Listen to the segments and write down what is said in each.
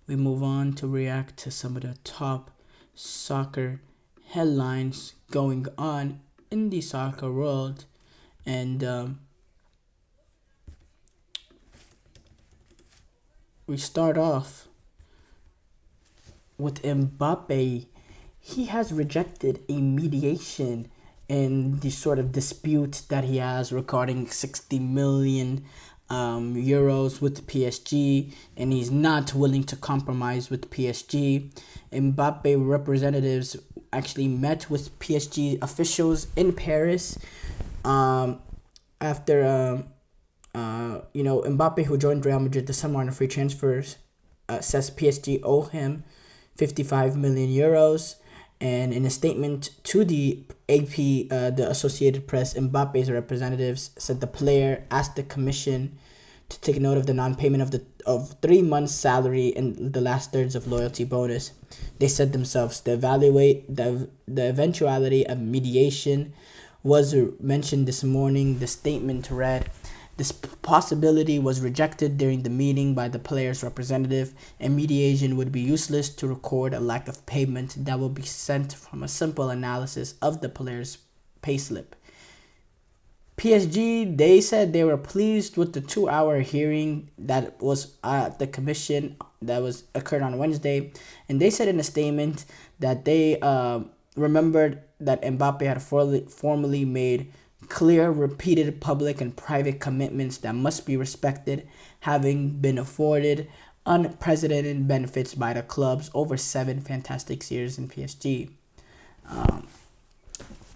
we move on to react to some of the top soccer headlines going on in the soccer world. And we start off with Mbappe. He has rejected a mediation in the sort of dispute that he has regarding 60 million euros with PSG, and he's not willing to compromise with PSG. Mbappe representatives actually met with PSG officials in Paris after Mbappe, who joined Real Madrid this summer on a free transfer, says PSG owe him 55 million euros. And in a statement to the AP, the Associated Press, Mbappe's representatives said the player asked the commission to take note of the non-payment of 3 months' salary and the last thirds of loyalty bonus. They said themselves the eventuality of mediation was mentioned this morning. The statement read, "This possibility was rejected during the meeting by the player's representative, and mediation would be useless to record a lack of payment that will be sent from a simple analysis of the player's payslip." PSG, they said they were pleased with the 2-hour hearing that was at the commission that was occurred on Wednesday, and they said in a statement that they remembered that Mbappe had formally made clear, repeated public and private commitments that must be respected, having been afforded unprecedented benefits by the clubs over 7 fantastic years in PSG.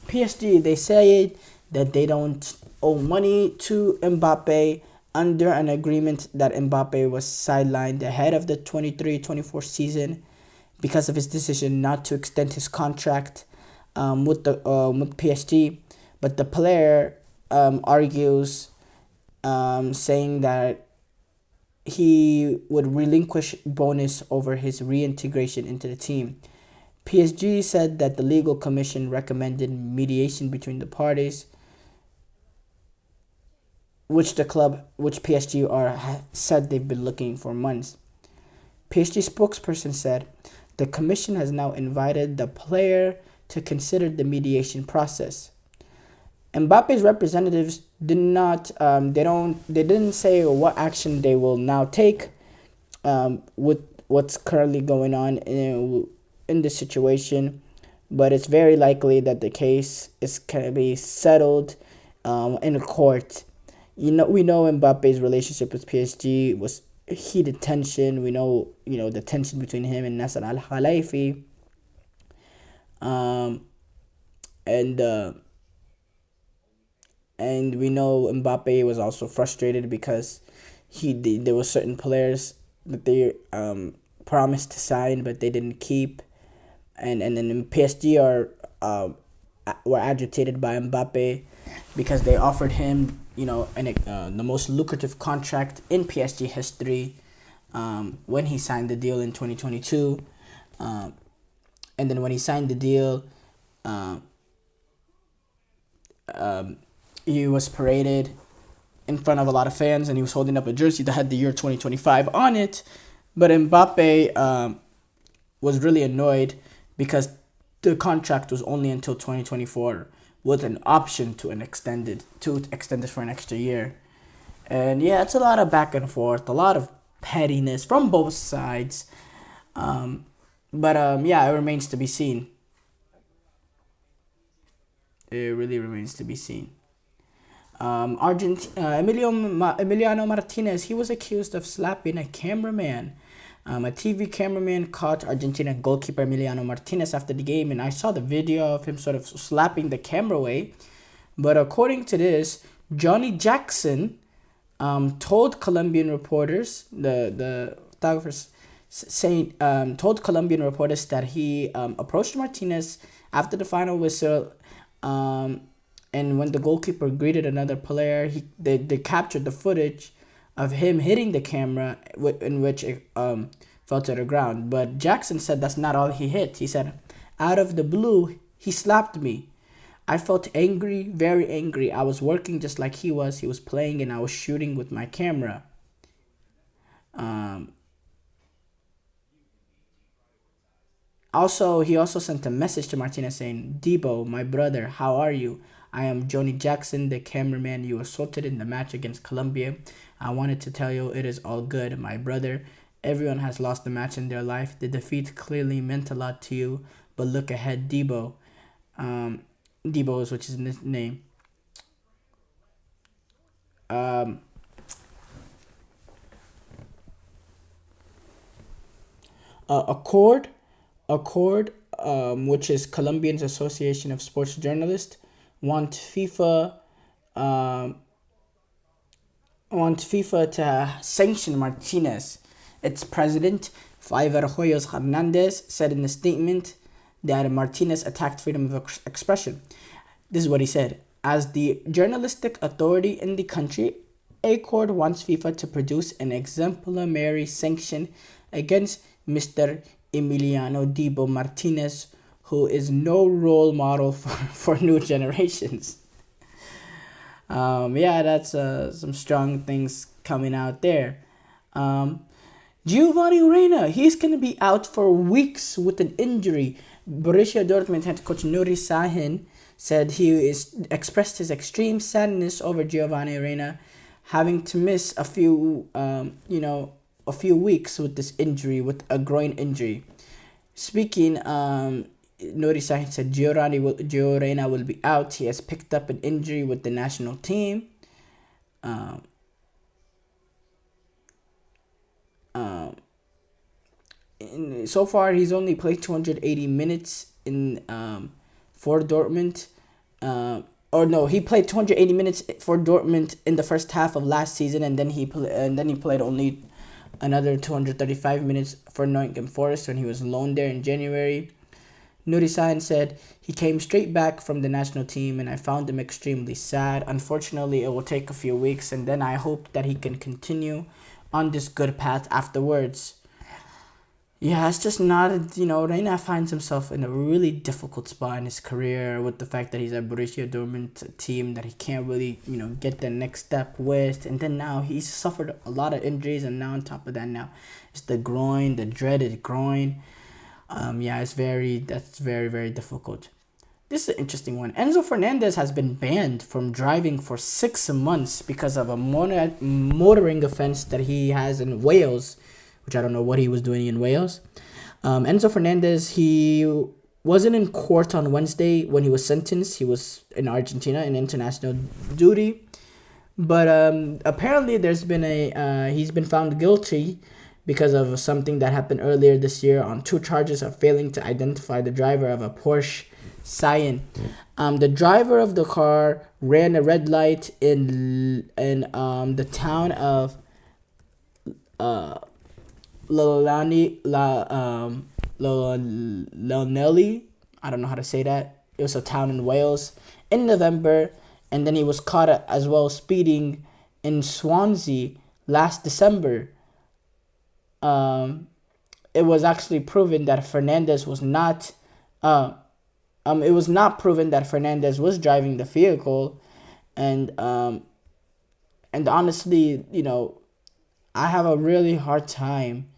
PSG, they say that they don't owe money to Mbappe under an agreement that Mbappe was sidelined ahead of the 23-24 season because of his decision not to extend his contract with PSG. But the player argues, saying that he would relinquish bonus over his reintegration into the team. PSG said that the legal commission recommended mediation between the parties, which PSG said they've been looking for months. PSG spokesperson said the commission has now invited the player to consider the mediation process. Mbappe's representatives didn't say what action they will now take with what's currently going on in this situation, but it's very likely that the case is going to be settled in a court. We know Mbappe's relationship with PSG was heated tension. We know the tension between him and Nasser Al Khelaifi, and we know Mbappe was also frustrated because there were certain players that they promised to sign but they didn't keep, and then PSG were agitated by Mbappe because they offered him the most lucrative contract in PSG history when he signed the deal in 2022, and then when he signed the deal, he was paraded in front of a lot of fans, and he was holding up a jersey that had the year 2025 on it. But Mbappe was really annoyed because the contract was only until 2024 with an option to extend it for an extra year. And yeah, it's a lot of back and forth, a lot of pettiness from both sides. But it remains to be seen. It really remains to be seen. Emiliano Martinez, he was accused of slapping a cameraman. A TV cameraman caught Argentina goalkeeper Emiliano Martinez after the game, and I saw the video of him sort of slapping the camera away. But according to this, Johnny Jackson told Colombian reporters, the photographers told Colombian reporters that he approached Martinez after the final whistle, and when the goalkeeper greeted another player, they captured the footage of him hitting the camera, in which it fell to the ground. But Jackson said that's not all he hit. He said, out of the blue, he slapped me. I felt angry, very angry. I was working just like he was. He was playing and I was shooting with my camera. Also, he also sent a message to Martinez saying, Debo, my brother, how are you? I am Johnny Jackson, the cameraman you assaulted in the match against Colombia. I wanted to tell you it is all good, my brother. Everyone has lost a match in their life. The defeat clearly meant a lot to you, but look ahead, Debo. Debo is which is his name. Um, Accord, which is Colombians Association of Sports Journalists, want FIFA um, want FIFA to sanction Martinez. Its president, Faiver Hoyos Hernandez, said in a statement that Martinez attacked freedom of expression. This is what he said. As the journalistic authority in the country, Accord wants FIFA to produce an exemplary sanction against Mr. Emiliano Debo Martinez, who is no role model for new generations. Yeah, that's some strong things coming out there. Giovanni Reina, he's going to be out for weeks with an injury. Borussia Dortmund head coach Nuri Sahin said expressed his extreme sadness over Giovanni Reina having to miss a few weeks with this injury, with a groin injury. Speaking, Nuri Sahin said Gio Reyna will be out. He has picked up an injury with the national team. So far, he's only played 280 minutes for Dortmund. He played 280 minutes for Dortmund in the first half of last season, and then he played only another 235 minutes for Nottingham Forest when he was loaned there in January. Nuri Sahin said, he came straight back from the national team and I found him extremely sad. Unfortunately, it will take a few weeks and then I hope that he can continue on this good path afterwards. Yeah, it's just not, Reina finds himself in a really difficult spot in his career with the fact that he's at Borussia Dortmund, team that he can't really, get the next step with. And then now he's suffered a lot of injuries, and now on top of that now it's the groin, the dreaded groin. That's very, very difficult. This is an interesting one. Enzo Fernandez has been banned from driving for 6 months because of a motoring offense that he has in Wales, which I don't know what he was doing in Wales. Enzo Fernandez, he wasn't in court on Wednesday when he was sentenced. He was in Argentina in international duty. But apparently he's been found guilty because of something that happened earlier this year on 2 charges of failing to identify the driver of a Porsche Cayenne. The driver of the car ran a red light in the town of Llanelli. I don't know how to say that. It was a town in Wales in November, and then he was caught as well speeding in Swansea last December. It was actually proven that Fernandez was not. It was not proven that Fernandez was driving the vehicle, and honestly, I have a really hard time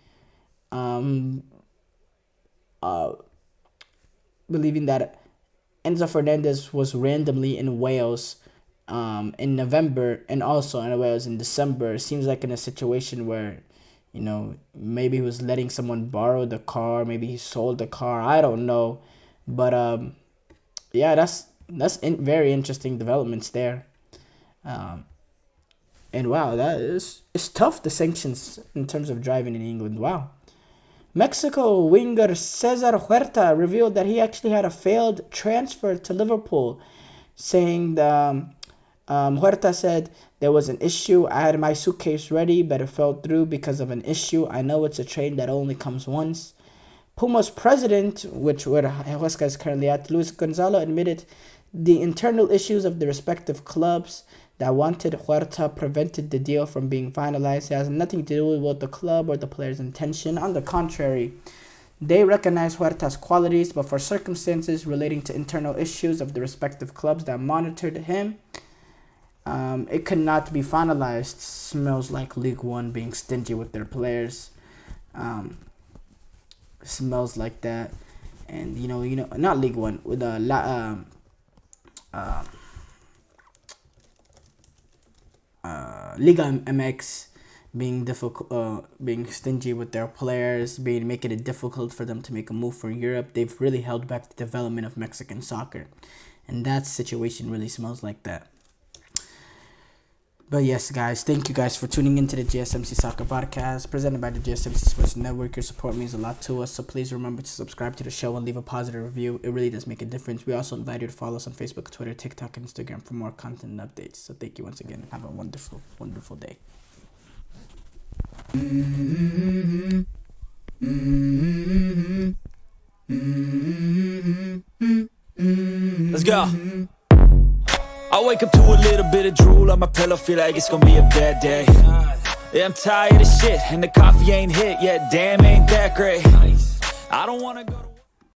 believing that Enzo Fernandez was randomly in Wales in November and also in Wales in December. It seems like in a situation where, maybe he was letting someone borrow the car, maybe he sold the car, I don't know. But that's very interesting developments there. And wow, it's tough, the sanctions in terms of driving in England. Wow. Mexico winger Cesar Huerta revealed that he actually had a failed transfer to Liverpool, saying Huerta said, there was an issue. I had my suitcase ready, but it fell through because of an issue. I know it's a train that only comes once. Puma's president, where Huesca is currently at, Luis Gonzalo, admitted the internal issues of the respective clubs that wanted Huerta prevented the deal from being finalized. It has nothing to do with the club or the player's intention. On the contrary, they recognize Huerta's qualities, but for circumstances relating to internal issues of the respective clubs that monitored him, it could not be finalized. Smells like League One being stingy with their players. Smells like that. and not League One, with Liga MX being difficult, being stingy with their players, making it difficult for them to make a move for Europe. They've really held back the development of Mexican soccer, and that situation really smells like that. But yes, guys, thank you guys for tuning into the GSMC Soccer Podcast, presented by the GSMC Sports Network. Your support means a lot to us, so please remember to subscribe to the show and leave a positive review. It really does make a difference. We also invite you to follow us on Facebook, Twitter, TikTok, and Instagram for more content and updates. So thank you once again. Have a wonderful, wonderful day. Let's go. I wake up to a little bit of drool on my pillow, feel like it's gonna be a bad day. Yeah, I'm tired of shit, and the coffee ain't hit yet, damn, ain't that great. I don't wanna go to